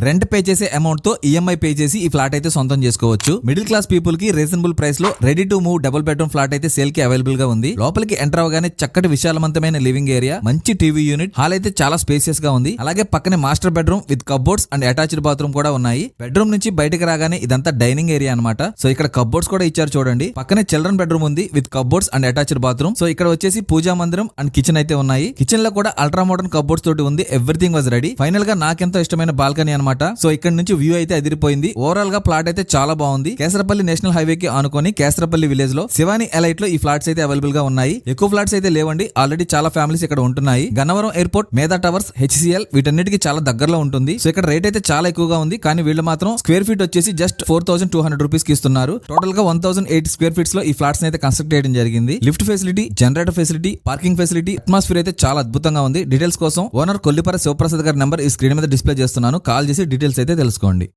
Rent pay చేసే amount తో EMI pay చేసి ఈ ఫ్లాట్ అయితే సొంతం చేసుకోవచ్చు. మిడిల్ క్లాస్ పీపుల్ కి రీజనబుల్ ప్రైస్ లో ready to move double bedroom flat అయితే సేల్ కి అవైలబుల్ గా ఉంది. లోపలికి ఎంటర్ అవగానే చక్కటి విశాలవంతమైన లివింగ్ ఏరియా, మంచి టీవీ యూనిట్, హాల్ అయితే చాలా స్పేసియస్ గా ఉంది. అలాగే పక్కనే master bedroom with cupboards and attached bathroom కూడా ఉన్నాయి. బెడ్రూమ్ నుంచి బయటకు రాగానే ఇదంతా డైనింగ్ ఏరియా అన్నమాట. సో ఇక్కడ కప్బోర్డ్స్ కూడా ఇచ్చారు చూడండి. పక్కనే చిల్డ్రన్ బెడ్రూమ్ ఉంది with cupboards and attached bathroom. So ఇక్కడ వచ్చేసి పూజా మందిరం అండ్ కిచెన్ అయితే ఉన్నాయి. కిచెన్ లో కూడా అల్ట్రా మోడర్న్ కప్బోర్డ్స్ తోటి ఉంది. Everything was ready. ఫైనల్ గా నాకెంతో ఇష్టమైన బాల్కనీ అన్నమాట. సో ఇక్కడ నుంచి వ్యూ అయితే అదిరిపోయింది. ఓవరాల్ గా ప్లాట్ అయితే చాలా బాగుంది. కేసరపల్లి నేషనల్ హైవే కి ఆనుకొని కేసరపల్లి విలేజ్ లో శివాని ఎలైట్ లో ఈ ఫ్లాట్స్ అయితే అవైలబుల్ గా ఉన్నాయి. ఎక్కువ ఫ్లాట్స్ అయితే లేవండి, ఆల్రెడీ చాలా ఫ్యామిలీస్ ఇక్కడ ఉంటున్నాయి. గన్నవరం ఎయిర్పోర్ట్, మేధా టవర్స్, హెచ్సిఎల్ వీటన్నిటికీ చాలా దగ్గరలో ఉంటుంది. సో ఇక్కడ రేట్ అయితే చాలా ఎక్కువగా ఉంది. కానీ వీళ్ళు మాత్రం స్క్వేర్ ఫీట్ వచ్చేసి జస్ట్ 4200 రూపీస్ కి ఇస్తున్నారు. టోటల్ గా 1008 స్క్వేర్ ఫీట్స్ లో ఈ ఫ్లాట్స్ అయితే కన్స్ట్రక్ట్ చేయడం జరిగింది. Lift facility, generator facility, parking facility, atmosphere అయితే చాలా అద్భుతంగా ఉంది. డీటెయిల్స్ కోసం ఓనర్ కొల్లిపర శివప్రసాద్ గారి నెంబర్ ఈ స్క్రీన్ మీద డిస్ప్లే చేస్తున్నాను. కాల్ చేసి డీటెయిల్స్ అయితే తెలుసుకోండి.